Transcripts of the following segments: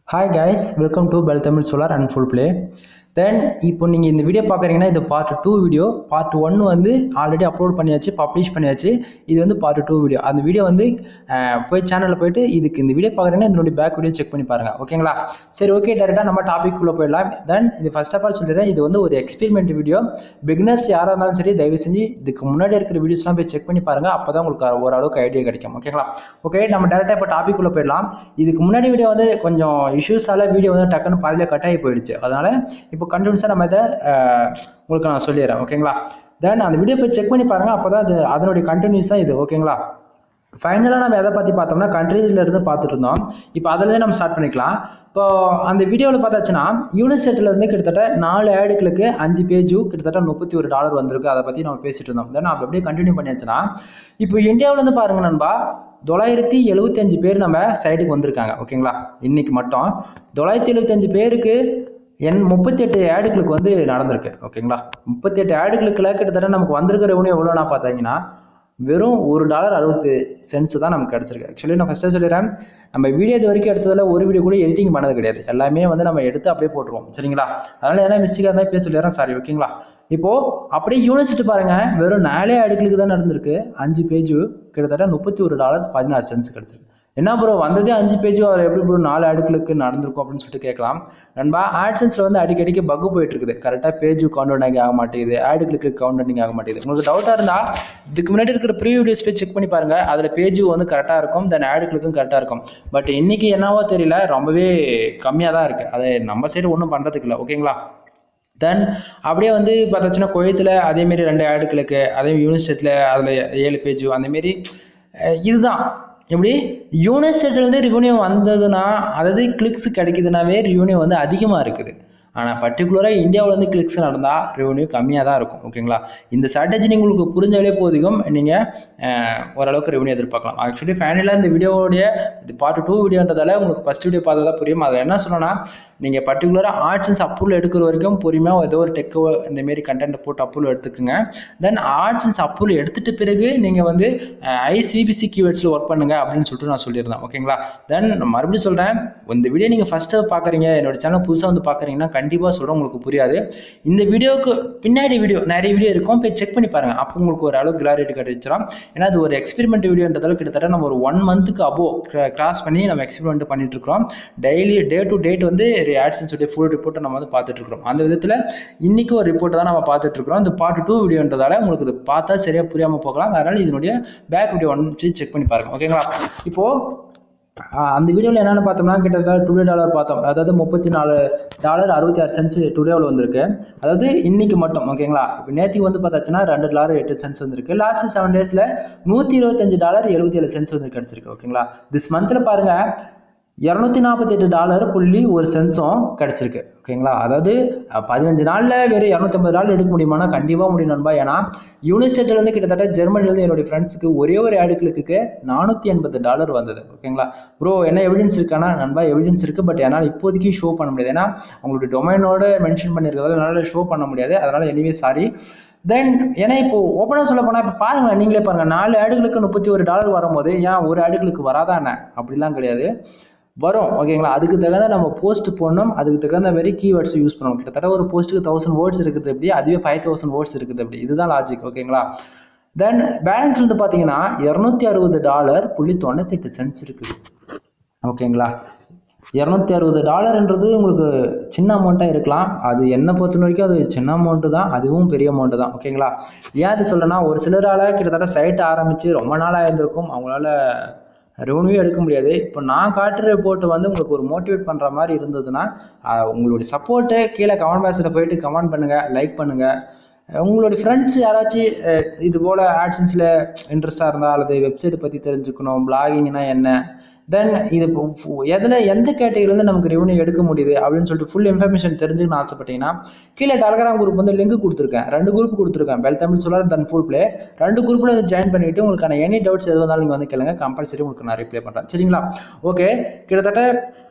Hi guys, welcome to Bell Tamil Solar and Full Play. Then இப்போ நீங்க இந்த video பார்க்குறீங்கன்னா இது பார்ட் 2 வீடியோ. பார்ட் 1 வந்து ஆல்ரெடி அப்லோட் பண்ணியாச்சு, பப்ளிஷ் பண்ணியாச்சு. இது வந்து பார்ட் 2 வீடியோ. அந்த வீடியோ வந்து போய் சேனலில் போயிட்டு இதுக்கு இந்த வீடியோ பார்க்குறீங்கன்னா இதனுடைய பேக் வீடியோ செக் பண்ணி பாருங்க. ஓகேங்களா? சரி, ஓகே, டேரெக்டாக நம்ம டாபிக் உள்ள போயிடலாம். தென் இது ஃபர்ஸ்ட் ஆஃப் ஆல் சொல்லிடுறேன், இது வந்து ஒரு எக்ஸ்பெரிமெண்ட் வீடியோ. பிகினர்ஸ் யாராக இருந்தாலும் சரி தயவு செஞ்சு இதுக்கு முன்னாடி இருக்கிற வீடியோஸ்லாம் போய் செக் பண்ணி பாருங்க. அப்பதான் உங்களுக்கு ஓரளவுக்கு ஐடியா கிடைக்கும். ஓகேங்களா? ஓகே, நம்ம டேரெக்டாக இப்போ டாபிக் உள்ள போயிடலாம். இதுக்கு முன்னாடி வீடியோ வந்து கொஞ்சம் இஷ்யூஸால வீடியோ வந்து டக்குன்னு பாதியில கட் ஆகி போயிடுச்சு. அதனால இப்போ கண்டினியூஸாக நம்ம இதை உங்களுக்கு நான் சொல்லிடுறேன். ஓகேங்களா? தென் அந்த வீடியோ போய் செக் பண்ணி பாருங்க. அப்போதான் அது அதனுடைய கண்டினியூஸாக இது. ஓகேங்களா? ஃபைனலாக நம்ம எதை பற்றி பார்த்தோம்னா கண்ட்ரில இருந்து பார்த்துட்டு இருந்தோம். இப்போ அதுலேருந்து நம்ம ஸ்டார்ட் பண்ணிக்கலாம். இப்போ அந்த வீடியோவில் பார்த்தாச்சுன்னா யூனிஸ்டேட்லேருந்து கிட்டத்தட்ட 4 ஆடுகளுக்கு 5 பேஜும் கிட்டத்தட்ட $31 வந்திருக்கு. அதை பற்றி நம்ம பேசிட்டு இருந்தோம். தென் நம்ம அப்படியே கண்டினியூ பண்ணியாச்சுன்னா இப்போ இந்தியாவிலேருந்து பாருங்க நண்பா, 975 பேர் நம்ம சைடுக்கு வந்திருக்காங்க. ஓகேங்களா? இன்னைக்கு மட்டும் 975 பேருக்கு 38 ஆடுகளுக்கு வந்து நடந்திருக்கு. ஓகேங்களா? 38 ஆடுகளுக்குள்ள கிட்டத்தட்ட நமக்கு வந்திருக்கிற ரெவன்யூ எவ்வளோனா பார்த்தீங்கன்னா வெறும் $1.60 தான் நமக்கு கிடைச்சிருக்கு. ஆக்சுவலி நான் ஃபர்ஸ்டே சொல்லிடுறேன், நம்ம வீடியோ இது வரைக்கும் எடுத்ததில் ஒரு வீடியோ கூட எடிட்டிங் பண்ணது கிடையாது. எல்லாமே வந்து நம்ம எடுத்து அப்படியே போட்டுருவோம். சரிங்களா? அதனால எதனா மிஸ்டேக்காக இருந்தால் பேச சொல்லிடுறேன், சாரி. ஓகேங்களா? இப்போ அப்படியே யூனிவர்சிட்டி பாருங்க, வெறும் 4 ஆடுகளுக்கு தான் நடந்திருக்கு. 5 பேஜ் கிட்டத்தட்ட $31.16 கிடைச்சிருக்கு. என்ன ப்ரோ வந்ததே 5 பேஜும் அவர் எப்படி ப்ரோ 4 ஆடுகளுக்கு நடந்திருக்கும் அப்படின்னு சொல்லிட்டு கேட்கலாம். நண்பா, ஆட்சன்ஸ்ல வந்து அடிக்கடிக்கு பக்கு போயிட்டு இருக்குது. கரெக்டாக பேஜ் கவுண்டனிங் ஆக மாட்டேங்குது, ஆடுகளுக்கு கவுண்டனிங் ஆக மாட்டேங்குது. உங்களுக்கு டவுட்டாக இருந்தா இதுக்கு முன்னாடி இருக்கிற ப்ரீ வீடியோஸ் போய் செக் பண்ணி பாருங்க. அதுல பேஜ் வந்து கரெக்டாக இருக்கும், தென் ஆடுகளுக்கும் கரெக்டாக இருக்கும். பட் இன்னைக்கு என்னவோ தெரியல, ரொம்பவே கம்மியாக தான் இருக்கு. அதை நம்ம சைடு ஒன்றும் பண்றதுக்கு இல்லை. ஓகேங்களா? தென் அப்படியே வந்து பார்த்தாச்சுன்னா குவைத்தில் அதேமாரி 2 ஆடுகளுக்கு, அதே யூனிஸ்டேட்ல அதில் 7 பேஜ் அந்தமாரி. இதுதான் எப்படி யூனிஸ்டேட்லேருந்து ரெவன்யூ வந்ததுன்னா, அதாவது கிளிக்ஸ் கிடைக்குதுனாவே ரெவன்யூ வந்து அதிகமாக இருக்குது. ஆனால் பர்டிகுலராக இந்தியாவிலேருந்து கிளிக்ஸ் நடந்தால் ரெவன்யூ கம்மியாக தான் இருக்கும். ஓகேங்களா? இந்த ஸ்ட்ராட்டஜி உங்களுக்கு புரிஞ்சாலே போதும், நீங்கள் ஓரளவுக்கு ரெவன்யூ எதிர்பார்க்கலாம். ஆக்சுவலி ஃபைனலாக இந்த வீடியோடைய இது பார்ட் 2 வீடியோன்றதால உங்களுக்கு ஃபர்ஸ்ட் வீடியோ பார்த்தா தான் புரியும். அதை என்ன சொல்லணும்னா, நீங்கள் பர்டிகுலராக AdSense அப்ரூவல் எடுக்கிற வரைக்கும் பொறுமையாக ஏதோ ஒரு டெக்கோ இந்தமாரி கண்டென்ட் போட்டு அப்ரூவல் எடுத்துக்கோங்க. தென் AdSense அப்ரூவல் எடுத்துட்டு பிறகு நீங்கள் வந்து ஐசிபிசி கீவேர்ட்ஸில் ஒர்க் பண்ணுங்க அப்படின்னு சொல்லிட்டு நான் சொல்லியிருந்தேன். ஓகேங்களா? தென் மறுபடியும் சொல்கிறேன், இந்த வீடியோ நீங்கள் ஃபஸ்ட்டு பார்க்குறீங்க, என்னோட சேனல் புதுசாக வந்து பார்க்குறீங்கன்னா கண்டிப்பாக சொல்கிறேன், உங்களுக்கு புரியாது. இந்த வீடியோவுக்கு பின்னாடி வீடியோ நிறைய வீடியோ இருக்கும், போய் செக் பண்ணி பாருங்கள். அப்போ உங்களுக்கு ஒரு அளவு கிளாரிட்டி கிடைச்சிடும். ஏன்னா அது ஒரு எக்ஸ்பெரிமெண்ட் வீடியோன்றதால கிட்டத்தட்ட நம்ம ஒரு 1 மந்த்துக்கு அபோவ் கிராஸ் பண்ணி நம்ம எக்ஸ்பெரிமெண்ட் பண்ணிட்டு இருக்கிறோம். டெய்லி டே டு டேட் வந்து AdSense ஃபுல் ரிப்போர்ட்டை நம்ம வந்து பார்த்துட்டு இருக்கிறோம். அந்த விதத்தில் இன்னைக்கு ஒரு ரிப்போர்ட் தான் நம்ம பார்த்துட்டு இருக்கிறோம். இந்த பார்ட் 2 வீடியோன்றதால உங்களுக்கு இது பார்த்தா சரியா புரியாம போகலாம். அதனால இதனுடைய பேக் வீடியோ ஒன்று செக் பண்ணி பாருங்க. ஓகேங்களா? இப்போ அந்த வீடியோவில் என்னென்னு பார்த்தோம்னா கிட்டத்தட்ட $2 பார்த்தோம். அதாவது $34.66 டுடேவில் வந்திருக்கு. அதாவது இன்னைக்கு மட்டும். ஓகேங்களா? இப்போ நேற்றுக்கு வந்து பார்த்தாச்சுன்னா $2.08 வந்திருக்கு. லாஸ்ட் 7 டேஸில் $125.77 வந்து கிடைச்சிருக்கு. ஓகேங்களா? திஸ் மந்த்தில் பாருங்க $248.01 கிடைச்சிருக்கு. ஓகேங்களா? அதாவது 15 நாள்ல வெறும் $250 எடுக்க முடியுமானா கண்டிப்பா முடியும் நண்பா. ஏன்னா யூனிஸ்டேட்ல இருந்து கிட்டத்தட்ட ஜெர்மனில இருந்து என்னுடைய ஃப்ரெண்ட்ஸுக்கு ஒரே ஒரு ஆடுகளுக்கு $480 வந்தது. ஓகேங்களா? ப்ரோ என்ன எவிடன்ஸ் இருக்கானா நண்பா? எவிடன்ஸ் இருக்கு, பட் என்னால் இப்போதைக்கு ஷோ பண்ண முடியாது. ஏன்னா அவங்களுடைய டொமைனோட மென்ஷன் பண்ணிருக்கிறதால என்னால் ஷோ பண்ண முடியாது. அதனால எனிவே சாரி. தென் ஏன்னா இப்போ ஓப்பனாக சொல்ல போனால் இப்போ பாருங்க, நீங்களே பாருங்க, 4 ஆடுகளுக்கு $31 வரும்போது ஏன் ஒரு ஆடுகளுக்கு வராதானே? அப்படிலாம் கிடையாது, வரும். ஓகேங்களா? அதுக்கு தகுந்த நம்ம போஸ்ட் போடணும், அதுக்கு தகுந்த மாதிரி கீவேர்ட்ஸ் யூஸ் பண்ணணும். கிட்டத்தட்ட ஒரு போஸ்ட்டுக்கு 1000 வேர்ட்ஸ் இருக்குது எப்படி, அதுவே 5000 வேர்ட்ஸ் இருக்குது எப்படி, இதுதான் லாஜிக். ஓகேங்களா? தென் பேலன்ஸ் வந்து பார்த்தீங்கன்னா $260.98 இருக்குது. ஓகேங்களா? $260 உங்களுக்கு சின்ன அமௌண்ட்டாக இருக்கலாம். அது என்ன பொறுத்த வரைக்கும் அது சின்ன அமௌண்ட்டு தான், அதுவும் பெரிய அமௌண்ட்டு தான். ஓகேங்களா? ஏன் அது சொல்றேன்னா, ஒரு சிலரால் கிட்டத்தட்ட சைட் ஆரம்பித்து ரொம்ப நாளாக இருந்திருக்கும், அவங்களால ரெவன்யூ எடுக்க முடியாது. இப்போ நான் காட்டுற ரிப்போர்ட் வந்து உங்களுக்கு ஒரு மோட்டிவேட் பண்ணுற மாதிரி இருந்ததுன்னா உங்களுடைய சப்போர்ட்டை கீழே கமெண்ட் பாக்ஸில் போயிட்டு கமெண்ட் பண்ணுங்கள், லைக் பண்ணுங்கள். உங்களுடைய ஃப்ரெண்ட்ஸ் யாராச்சும் இது போல் AdSenseல இன்ட்ரெஸ்டாக இருந்தால், அல்லது வெப்சைட் பற்றி தெரிஞ்சுக்கணும், பிளாகிங்னா என்ன, தென் இது எந்த கேட்டகரியிலேருந்து நமக்கு ரெவன்யூ எடுக்க முடியுது அப்படின்னு சொல்லிட்டு ஃபுல் இன்ஃபர்மேஷன் தெரிஞ்சுக்கணும்னு ஆசைப்பட்டீங்கன்னா கீழே டெலகிராம் குரூப் வந்து லிங்க் கொடுத்துருக்கேன். 2 குரூப் கொடுத்துருக்கேன், bell Tamil solar then full play. 2 குரூப்பில் வந்து ஜாயின் பண்ணிட்டு உங்களுக்கான எனி டவுட்ஸ் எது வந்தாலும் நீங்கள் வந்து கேளுங்க, கம்பல்சரி உங்களுக்கு நான் ரிப்ளை பண்ணுறேன். சரிங்களா? ஓகே, கிட்டத்தட்ட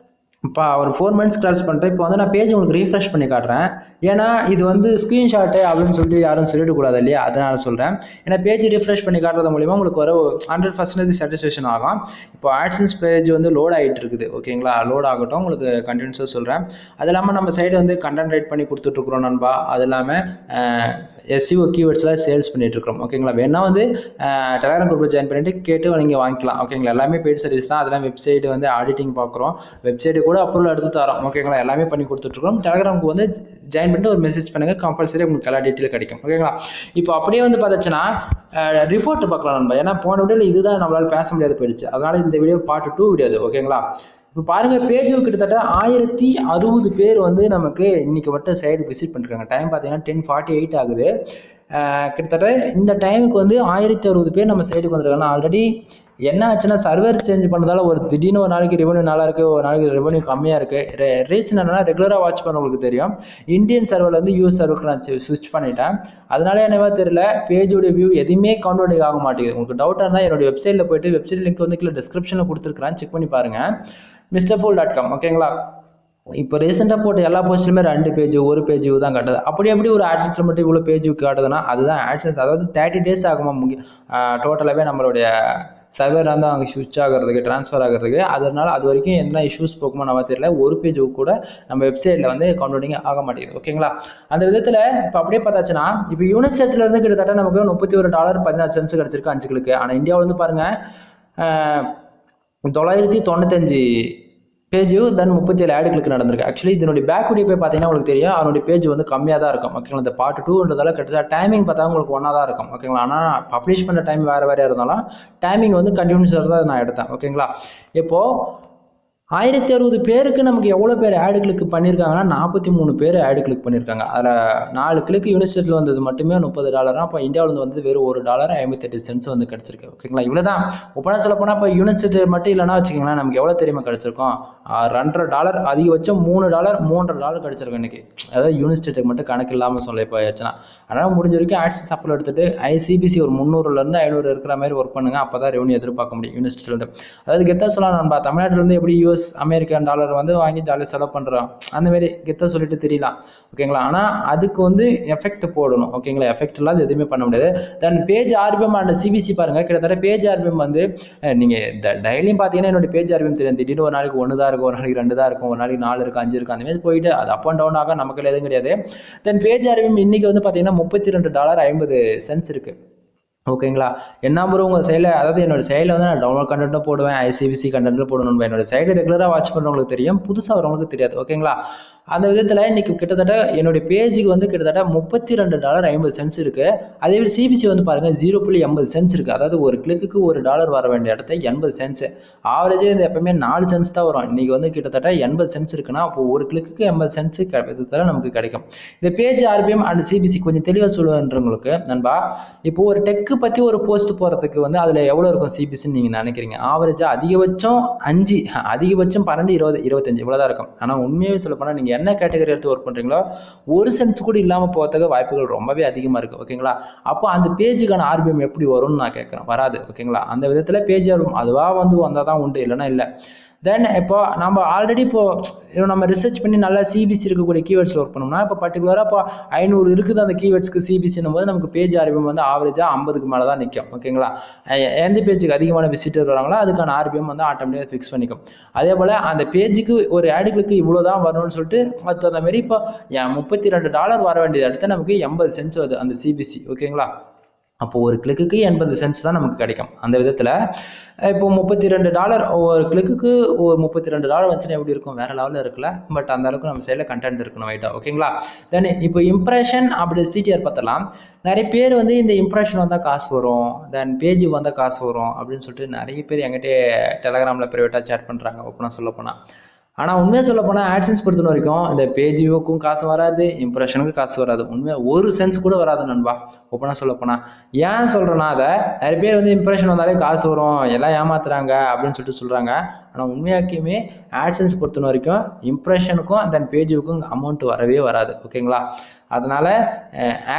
இப்போ ஒரு 4 months கிராஸ் பண்ணிட்டு இப்போ வந்து நான் பேஜ் உங்களுக்கு ரீஃப்ரெஷ் பண்ணி காட்டுறேன். ஏன்னா இது வந்து ஸ்க்ரீன்ஷாட்டு அப்படின்னு சொல்லிட்டு யாரும் சொல்லிடக்கூடாது இல்லையா, அதனால சொல்கிறேன். ஏன்னா பேஜ் ரீஃப்ரெஷ் பண்ணி காட்டுறது மூலிமா உங்களுக்கு வர 100% சாட்டிஸ்ஃபேக்ஷன் ஆகும். இப்போ ஆட்சன்ஸ் பேஜ் வந்து லோட் ஆகிட்டு இருக்குது. ஓகேங்களா, லோட் ஆகட்டும், உங்களுக்கு கண்டினியூஸாக சொல்கிறேன். அது இல்லாமல் நம்ம சைடு வந்து கண்டென்ட் ரைட் பண்ணி கொடுத்துட்ருக்குறோம் நண்பா. அது இல்லாமல் SEO கீவேர்ட்ஸில் சேல்ஸ் பண்ணிட்டு இருக்கிறோம். ஓகேங்களா, வேணா வந்து டெலிகிராம் குரூப்பில் ஜாயின் பண்ணிட்டு கேட்டு நீங்கள் வாங்கிக்கலாம். ஓகேங்களா, எல்லாமே பெய்ட் சர்வீஸ் தான். அதெல்லாம் வெப்சைட் வந்து ஆடிட்டிங் பார்க்குறோம், வெப்சைட்டு கூட அப்ரூவல் எடுத்து தரோம். ஓகேங்களா, எல்லாமே பண்ணி கொடுத்துட்ருக்கோம். டெலிகிராமுக்கு வந்து ஜாயின் பண்ணிட்டு ஒரு மெசேஜ் பண்ணுங்கள், கம்பல்சரி உங்களுக்கு எல்லா டீட்டெயிலும் கிடைக்கும். ஓகேங்களா, இப்போ அப்படியே வந்து பார்த்துச்சுன்னா ரிப்போர்ட் பார்க்கலாம் நண்பா. ஏன்னா போன வீடியோவில் இதுதான் நம்மளால் பேச முடியாது போயிடுச்சு, அதனால இந்த வீடியோ பார்ட் 2 வீடியோ அது. ஓகேங்களா, இப்போ பாருங்க, பேஜ் கிட்டத்தட்ட 1060 பேர் வந்து நமக்கு இன்னைக்கு மட்டும் சைடு விசிட் பண்ணிருக்காங்க. டைம் பார்த்தீங்கன்னா 10:48 ஆகுது. கிட்டத்தட்ட இந்த டைமுக்கு வந்து 1060 பேர் நம்ம சைடுக்கு வந்துருக்காங்க. ஆல்ரெடி என்ன ஆச்சுன்னா சர்வர் சேஞ்ச் பண்ணதால ஒரு திடீர்னு ஒரு நாளைக்கு ரெவன்யூ நல்லா இருக்கு, ஒரு நாளைக்கு ரெவன்யூ கம்மியாக இருக்கு. ரீசன் என்னன்னா, ரெகுலராக வாட்ச் பண்ணவங்களுக்கு தெரியும், இந்தியன் சர்வர்ல இருந்து யூஎஸ் சர்வருக்கு நான் ஸ்விட்ச் பண்ணிட்டேன். அதனால என்னவா தெரியல, பேஜோட வியூ எதுவுமே கவுண்ட் ஆக மாட்டேங்குது. உங்களுக்கு டவுட்டாக இருந்தால் என்னோட வெப்சைட்ல போயிட்டு வெப்சைட் லிங்க் வந்து கீழே டிஸ்கிரிப்ஷனில் கொடுத்துருக்கிறேன், செக் பண்ணி பாருங்க, mrfool.com. ஓகேங்களா, இப்போ ரீசெண்டாக போட்ட எல்லா போஸ்ட்லையுமே 2 பேஜ் 1 பேஜ் தான் காட்டுது. அப்படி எப்படி ஒரு ஆட்சன்ஸில் மட்டும் இவ்வளோ பேஜ் காட்டுதுன்னா அதுதான் ஆட்சன்ஸ். அதாவது 30 days ஆகுமா டோட்டலாகவே நம்மளுடைய சர்வர் வந்து அங்கே ஸ்விட்ச் ஆகிறதுக்கு, ட்ரான்ஸ்ஃபர் ஆகிறதுக்கு. அதனால அது வரைக்கும் என்ன இஷ்யூஸ் போகுமோ நம்ம தெரியல, ஒரு பேஜ் கூட நம்ம வெப்சைட்டில் வந்து கவுண்டிங் ஆக மாட்டேங்குது. ஓகேங்களா, அந்த விதத்தில் இப்போ அப்படியே பார்த்தாச்சுன்னா இப்போ யூனிசெட்ல இருந்து கிட்டத்தட்ட நமக்கு $31.16 கிடச்சிருக்கு 5 கிளிக்கு. ஆனால் இந்தியாவில் வந்து பாருங்க 995 பேஜ் தென் 37 ஆட் கிளிக் நடந்திருக்கு. ஆக்சுவலி இதனுடைய பேக் வீடியோ போய் பார்த்தீங்கன்னா உங்களுக்கு தெரியும், அவனுடைய பேஜ் வந்து கம்மியாக தான் இருக்கும். ஓகேங்களா, இந்த பார்ட் 2ன்றதால கிட்டத்தட்ட டைமிங் பார்த்தா உங்களுக்கு ஒன்றா தான் இருக்கும். ஓகேங்களா, ஆனால் பப்ளிஷ் பண்ணுற டைம் வேறு வேறு இருந்தாலும் டைமிங் வந்து கண்டினியூஸாக தான் நான் எடுத்தேன். ஓகேங்களா, இப்போது 1060 பேருக்கு நமக்கு எவ்வளோ பேர் ஆடு கிளிக் பண்ணியிருக்காங்கன்னா 43 பேர் ஆடு கிளிக் பண்ணியிருக்காங்க. அதில் 4 கிளிக் யூனிசெட்டில் வந்தது மட்டுமே $30. அப்போ இந்தியாவில் வந்து வெறும் $1.58 வந்து கிடச்சிருக்கு. ஓகேங்களா, இவ்வளோ தான். ஒப்பனா சொல்ல போனால் இப்போ யூனிசெட் மட்டும் இல்லைன்னா வச்சுக்கோங்களேன், நமக்கு எவ்வளோ தெரியுமா கிடச்சிருக்கோம், $2.50 அதிகபட்சம் $3 $3.50 கிடச்சிருக்கும் இன்னைக்கு. அதாவது யூனிசெட்டுக்கு மட்டும் கணக்கு இல்லாமல் சொல்ல இப்போ ஆச்சுன்னா. அதனால் முடிஞ்ச வரைக்கும் ஆட்சன்ஸ் அப்ரூவல் எடுத்துட்டு ICBC ஒரு 300லேருந்து 500 இருக்கிற மாதிரி ஒர்க் பண்ணுங்க. அப்போ தான் ரெவன்யூ எதிர்பார்க்க முடியும் யூனிசெட்லேருந்து. அதாவது கெத்தா சொல்லலாம் நண்பா, தமிழ்நாட்டிலேருந்து எப்படி US அமெரிக்கன் டாலர் வந்து வாங்கி ஜாலியாக செலவு பண்ணுறோம், அந்த மாதிரி கெத்த சொல்லிட்டு தெரியலாம். ஓகேங்களா, ஆனால் அதுக்கு வந்து எஃபெக்ட் போடணும். ஓகேங்களா, எஃபெக்ட் இல்லாத எதுவுமே பண்ண முடியாது. Then page RPM and CBC பாருங்க, கிட்டத்தட்ட பேஜ் RPM வந்து நீங்கள் டெய்லியும் பார்த்தீங்கன்னா என்னோட பேஜ் RPM தெரியும். திடீர்னு ஒரு நாளைக்கு 1 தான் இருக்கும், ஒரு நாளைக்கு 2 தான் இருக்கும், ஒரு நாளைக்கு 4 இருக்கு, 5 இருக்கு, அந்த மாதிரி போயிட்டு அது அப் அண்ட் டவுன் ஆக நமக்கு எதுவும் கிடையாது. தென் பேஜ் RPM இன்னைக்கு வந்து பார்த்தீங்கன்னா $32.50 இருக்கு. ஓகேங்களா, என்ன ப்ரோ உங்கள் சைடில், அதாவது என்னோட சைடில் வந்து நான் டவுன்லோட் கண்டென்ட்டும் போடுவேன், ICBC கண்டென்ட்டும் போடணும். என்னோட சைடு ரெகுலராக வாட்ச் பண்ணுறவங்களுக்கு தெரியும், புதுசாக வரவங்களுக்கு தெரியாது. ஓகேங்களா, அந்த விதத்தில் இன்னைக்கு கிட்டத்தட்ட என்னுடைய பேஜுக்கு வந்து கிட்டத்தட்ட $32.50 இருக்கு. அதே மாதிரி CBC வந்து பாருங்க 0.80 இருக்கு. அதாவது ஒரு கிளிக்கு $1 வர வேண்டிய இடத்த 80 சென்ட்ஸ். ஆவரேஜே இது எப்பவுமே 4 சென்ட்ஸ் தான் வரும். இன்னைக்கு வந்து கிட்டத்தட்ட 80 சென்ட்ஸ் இருக்குன்னா அப்போ ஒரு கிளிக்கு 80 சென்ட்ஸ் விதத்தில் நமக்கு கிடைக்கும். இந்த பேஜ் RPM அண்ட் CBC கொஞ்சம் தெளிவாக சொல்லுவேன்றவங்களுக்கு நண்பா, இப்போ ஒரு டெக்கு பற்றி ஒரு போஸ்ட் போகிறதுக்கு வந்து அதில் எவ்வளோ இருக்கும் CBCன்னு நீங்கள் நினைக்கிறீங்க? ஆவரேஜாக அதிகபட்சம் 5, அதிகபட்சம் 12, 20, 25 இவ்வளோதான் இருக்கும். ஆனால் உண்மையாகவே சொல்ல போனால் நீங்கள் என்ன கேட்டகரி எடுத்து ஒர்க் பண்ணுறீங்களோ ஒரு சென்ஸ் கூட இல்லாமல் போகிறதுக்கு வாய்ப்புகள் ரொம்பவே அதிகமாக இருக்குது. ஓகேங்களா, அப்போ அந்த பேஜுக்கான RPM எப்படி வரும்னு நான் கேட்குறேன், வராது. ஓகேங்களா, அந்த விதத்தில் பேஜ் RPM அதுவாக வந்து வந்தால் தான் உண்டு, இல்லைன்னா இல்லை. தென் இப்போ நம்ம ஆல்ரெடி இப்போ நம்ம ரிசர்ச் பண்ணி நல்லா CBC இருக்கக்கூடிய கீவேர்ட்ஸ் ஒர்க் பண்ணோம்னா, இப்போ பர்டிகுலராக இப்போ 500 இருக்குது அந்த கீவேர்ட்ஸ்க்கு CBCன்னும் போது நமக்கு பேஜ் RPM வந்து ஆவரேஜாக 50க்கு மேலே தான் நிற்கும். ஓகேங்களா, எந்த பேஜுக்கு அதிகமான விசிட்டர் வராங்களோ அதுக்கான RPM வந்து ஆட்டோமேட்டிக்காக ஃபிக்ஸ் பண்ணிக்கும். அதே போல் அந்த பேஜுக்கு ஒரு ஆடுகளுக்கு இவ்வளோ தான் வரணும்னு சொல்லிட்டு அது அந்த மாதிரி இப்போ $32 வர வேண்டியது அடுத்து நமக்கு 80 சென்ட்ஸ் வருது அந்த CBC. ஓகேங்களா, அப்போ ஒரு கிளிக்கு 80 சென்ட்ஸ் தான் நமக்கு கிடைக்கும். அந்த விதத்தில் இப்போ $32 ஒரு கிளிக்கு ஒரு $32 வச்சுன்னா எப்படி இருக்கும், வேற லெவலில் இருக்குல்ல. பட் அந்த அளவுக்கு நம்ம சைடில் கண்டென்ட் இருக்கணும் வைட்டா. ஓகேங்களா, தென் இப்போ இம்ப்ரெஷன் அப்படி CTR பார்த்தலாம். நிறைய பேர் வந்து இந்த இம்ப்ரெஷன் வந்தால் காசு வரும், தென் பேஜ் வந்தால் காசு வரும் அப்படின்னு சொல்லிட்டு நிறைய பேர் என்கிட்ட டெலகிராமில் ப்ரைவேட்டாக சேட் பண்ணுறாங்க ஓப்பனாக சொல்ல போனால். ஆனால் உண்மையாக சொல்ல போனால் ஆட்சன்ஸ் பொறுத்த வரைக்கும் இந்த பேஜ் வியூக்கும் காசு வராது, இம்ப்ரெஷனுக்கும் காசு வராது. உண்மையாக ஒரு சென்ஸ் கூட வராது நண்பா ஓப்பனாக சொல்ல போனால். ஏன் சொல்கிறேன்னா, அதை நிறைய பேர் வந்து இம்ப்ரெஷன் வந்தாலே காசு வரும், எல்லாம் ஏமாத்துறாங்க அப்படின்னு சொல்லிட்டு சொல்கிறாங்க. ஆனால் உண்மையாக்கியுமே AdSense பொறுத்த வரைக்கும் இம்ப்ரெஷனுக்கும் அந்த பேஜுக்கும் அமௌண்ட் வரவே வராது. ஓகேங்களா? அதனால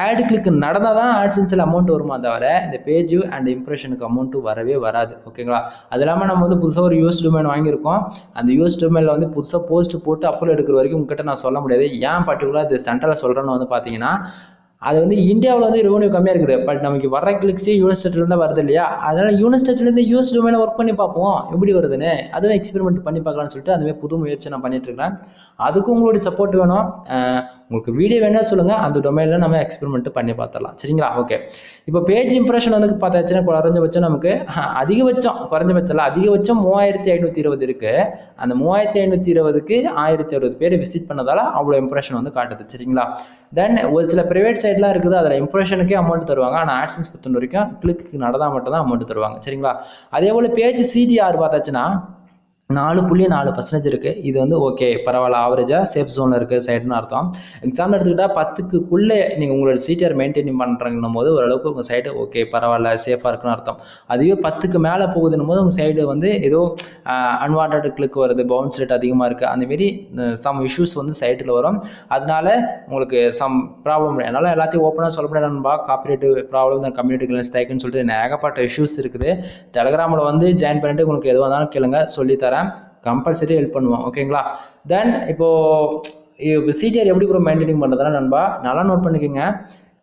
ஆட் கிளிக் நடந்தால் தான் AdSenseல அமௌண்ட் வருமா தவிர இந்த பேஜ் அண்ட் இம்ப்ரெஷனுக்கு அமௌண்ட் வரவே வராது. ஓகேங்களா? அது இல்லாமல் நம்ம வந்து புதுசாக ஒரு யூஎஸ் டொமைன் வாங்கியிருக்கோம். அந்த யூஎஸ் டொமைனில் வந்து புதுசாக போஸ்ட் போட்டு அப்லோட் எடுக்கிற வரைக்கும் உங்ககிட்ட நான் சொல்ல முடியாது. ஏன் பர்டிகுலராக இது சென்ட்ரலாக சொல்கிறேன்னு வந்து பார்த்தீங்கன்னா, அது வந்து இந்தியாவில் வந்து ரெவன்யூ கம்மியாக இருக்குது. பட் நமக்கு வர கிளிக்ஸே யூஎஸ் ஸ்டேட்லேருந்து வருது இல்லையா? அதனால யூஎஸ் ஸ்டேட்லேருந்து யூஎஸ் டொமைனில் ஒர்க் பண்ணி பார்ப்போம் எப்படி வருதுன்னு. அதுவும் எக்ஸ்பெரிமெண்ட் பண்ணி பார்க்கலாம்னு சொல்லிட்டு அதுவே புது முயற்சி நான் பண்ணிட்டு இருக்கேன். அதுக்கும் உங்களுடைய சப்போர்ட் வேணும். உங்களுக்கு வீடியோ வேணா சொல்லுங்கள், அந்த டொமைனில் நம்ம எக்ஸ்பெரிமெண்ட் பண்ணி பார்த்துடலாம். சரிங்களா? ஓகே. இப்போ பேஜ் இம்ப்ரெஷன் வந்து பார்த்தாச்சுன்னா குறைஞ்சபட்சம் நமக்கு அதிகபட்சம் அதிகபட்சம் 3520 இருக்குது. அந்த 3520க்கு 1060 பேர் விசிட் பண்ணதால அவ்வளோ இம்ப்ரெஷன் வந்து காட்டுது. சரிங்களா? தென் ஒரு சில ப்ரைவேட் சைட்லாம் இருக்குது, அதில் இம்ப்ரெஷனுக்கே அமௌண்ட் தருவாங்க. ஆனால் AdSense பொறுத்த வரைக்கும் கிளிக்கு நடந்தால் மட்டும் தான் அமௌண்ட் தருவாங்க. சரிங்களா? அதே போல் பேஜ் CTR பார்த்தாச்சுன்னா 4.4% இருக்குது. இது வந்து ஓகே, பரவாயில்ல, ஆவரேஜாக சேஃப் ஜோனில் இருக்குது சைடுன்னு அர்த்தம். எக்ஸாம்பிள் எடுத்துக்கிட்டால் 10க்குள்ளே நீங்கள் உங்களோட சிடிஆர் மெயின்டைன் பண்ணுறங்கும் போது ஓரளவுக்கு உங்கள் சைடு ஓகே பரவாயில்ல சேஃபாக இருக்குன்னு அர்த்தம். அதுவே 10க்கு மேலே போகுதுன்னும் போது உங்கள் சைடு வந்து ஏதோ அன்வான்ட் கிளிக் வருது, பவுன்ஸ் ரேட் அதிகமாக இருக்குது, அந்தமாரி சம் இஷ்யூஸ் வந்து சைட்டில் வரும். அதனால உங்களுக்கு சம் ப்ராப்ளம். என்னால் எல்லாத்தையும் ஓப்பனாக சொல்ல முடியாதுன்பா. காப்பிரைட் ப்ராப்ளம், கம்யூனிட்டி கிளன்ஸ் ஸ்ட்ரைக்குன்னு சொல்லிட்டு ஏகப்பட்ட இஷ்யூஸ் இருக்குது. டெலகிராமில் வந்து ஜாயின் பண்ணிட்டு உங்களுக்கு எதுவாக இருந்தாலும் கேளுங்க, சொல்லித்தரேன். கம்பல்சரி ஹெல்ப் பண்ணுவோம். ஓகேங்களா? தென் இப்போ சிடிஆர் எப்படி ப்ரோ மெயின்டைனிங் பண்ணுறதுனா நண்பா நல்லா நோட் பண்ணிக்கோங்க.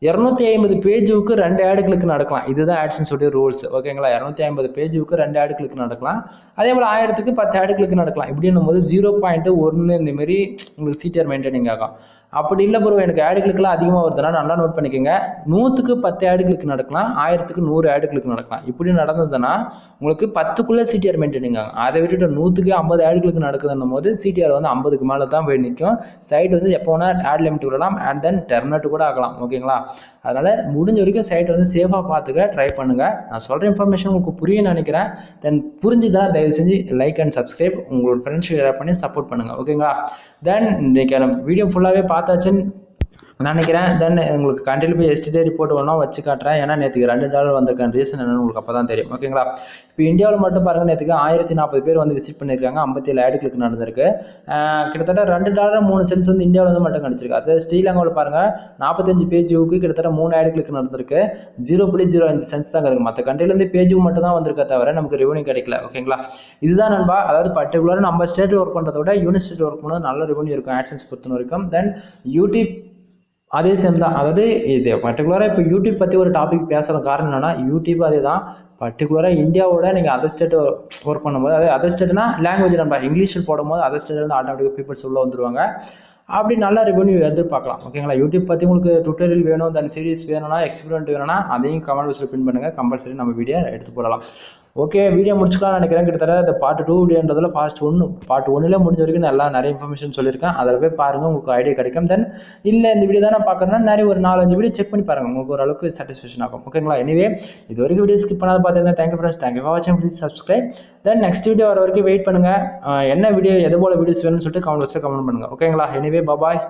250 பேஜுக்கு 2 ஆட் கிளிக் நடக்கலாம். இதுதான் AdSense உடைய ரூல்ஸ். ஓகேங்களா? 250 பேஜுக்கு 2 ஆட் கிளிக் நடக்கலாம். அதே போல் 1000க்கு 10 ஆட் கிளிக் நடக்கலாம். இப்படின்னும் போது 0.1 இந்த மாதிரி உங்களுக்கு சிடிஆர் மெயின்டைனிங் ஆகும். அப்படி இல்லை ப்ரோ எனக்கு ஆட் கிளிக்லாம் அதிகமாக வருதுன்னா நல்லா நோட் பண்ணிக்கோங்க. 100க்கு 10 ஆட் கிளிக் நடக்கலாம், 1000க்கு 100 ஆட் கிளிக் நடக்கலாம். இப்படி நடந்ததுன்னா உங்களுக்கு 10க்குள்ளே சிடிஆர் மெயின்டைனிங் ஆகும். அதை விட்டுட்டு 100க்கு 50 ஆட் கிளிக் நடக்குதுன்னும் போது சிடிஆர் வந்து 50க்கு மேலே தான் போய் நிற்கும். சைட் வந்து எப்போ வேணால் ஆட் லிமிட் விடலாம், அண்ட் தென் டெர்மினேட் கூட ஆகலாம். ஓகேங்களா? அதனால முடிஞ்ச வரைக்கும் சைட் வந்து சேஃபாக பார்த்துக்க ட்ரை பண்ணுங்க. நான் சொல்கிற இன்ஃபர்மேஷன் உங்களுக்கு புரியும்னு நினைக்கிறேன். தென் புரிஞ்சுதான் தயவு செஞ்சு லைக் அண்ட் சப்ஸ்கிரைப் உங்களோட ஃப்ரெண்ட்ஸ் ஷேர் பண்ணி சப்போர்ட் பண்ணுங்க. ஓகேங்களா? தென் இன்னைக்கு வீடியோ ஃபுல்லாகவே பார்த்தாச்சுன்னு நினைக்கிறேன். தென் உங்களுக்கு கண்டிப்பாக போய் எஸ்டிடே ரிப்போர்ட் ஒன்றா வச்சு காட்டுறேன். ஏன்னா நேற்றுக்கு $2 வந்திருக்கான ரீசன் என்னன்னு உங்களுக்கு அப்போ தான் தெரியும். ஓகேங்களா? இப்போ இந்தியாவில் மட்டும் பாருங்கள், நேற்றுக்கு 1040 பேர் வந்து விசிட் பண்ணியிருக்காங்க, 57 ஆட் கிளிக் நடந்திருக்கு. கிட்டத்தட்ட $2.03 வந்து இந்தியாவில் வந்து மட்டும் கிடச்சிருக்கு. அது ஸ்ரீலங்காவில் பாருங்கள் 45 பேஜுக்கு கிட்டத்தட்ட 3 ஆட் கிளிக் நடந்திருக்கு. 0.05 சென்ஸ் தான் இருக்குது. மற்ற கண்ட்ரிலேருந்து பேஜுக்கு மட்டும் தான் வந்திருக்க தவிர நமக்கு ரெவன்யூ கிடைக்கல. ஓகேங்களா? இதுதான் நண்பா. அதாவது பர்டிகுலராக நம்ம ஸ்டேட்டில் ஒர்க் பண்ணுறத விட யூனிட் ஸ்டேட்டில் ஒர்க் பண்ணால் நல்ல ரெவன்யூ இருக்கும் AdSense பொறுத்த வரைக்கும். தென் யூடியூப் அதே சேம் தான். அதாவது இது பர்டிகுலராக இப்போ யூடியூப் பற்றி ஒரு டாபிக் பேசுகிற காரணம் என்னன்னா, யூடியூப் அதே தான். பர்டிகுலராக இந்தியாவோட நீங்கள் அதர் ஸ்டேட் ஒர்க் பண்ணும்போது, அதாவது அதர் ஸ்டேட்னா லாங்குவேஜ் நம்ம இங்கிலீஷில் போடும்போது அதர் ஸ்டேட்லேருந்து ஆட்டோமேட்டிக்காக பீப்புள்ஸ் உள்ளே வந்துருவாங்க. அப்படி நல்ல ரெவன்யூ எதிர்பார்க்கலாம். ஓகேங்களா? யூடியூப் பற்றி உங்களுக்கு டுட்டோரியல் வேணும், தென் சீரிஸ் வேணும்னா, எக்ஸ்பெரிமெண்ட் வேணும்னா அதையும் கமெண்ட் பாக்ஸில் பின் பண்ணுங்கள். கம்பல்சரி நம்ம வீடியோ எடுத்து போடலாம். ஓகே, வீடியோ முடிச்சுக்கலாம் நினைக்கிறேன். கிட்டத்தட்ட இந்த பார்ட் 2 வீடியோன்றதுல பார்ட் 1ல முடிஞ்ச வரைக்கும் நல்லா நிறைய இன்ஃபர்மேஷன் சொல்லியிருக்கேன். அதில் போய் பாருங்கள், உங்களுக்கு ஐடியா கிடைக்கும். தென் இல்லை இந்த வீடியோ தான் நான் பார்க்குறேன்னா நிறைய ஒரு 4-5 வீடியோ செக் பண்ணி பாருங்கள், உங்களுக்கு ஓரளவுக்கு சாட்டிஸ்ஃபேக்ஷன் ஆகும். ஓகேங்களா? எனிவே இது வரைக்கும் வீடியோ ஸ்கிப் பண்ணாத பார்த்துருந்தேன். தேங்க்யூ ஃப்ரெண்ட்ஸ், தேங்க்யூ ஃபார் வாட்சிங். Please subscribe. Then next video வர வரைக்கும் வெயிட் பண்ணுங்கள். என்ன வீடியோ எது போல வீடியோஸ் வேணும்னு சொல்லிட்டு கமெண்ட் பாக்ஸில் கமெண்ட் பண்ணுங்கள். ஓகேங்களா? எனிவே பாய்.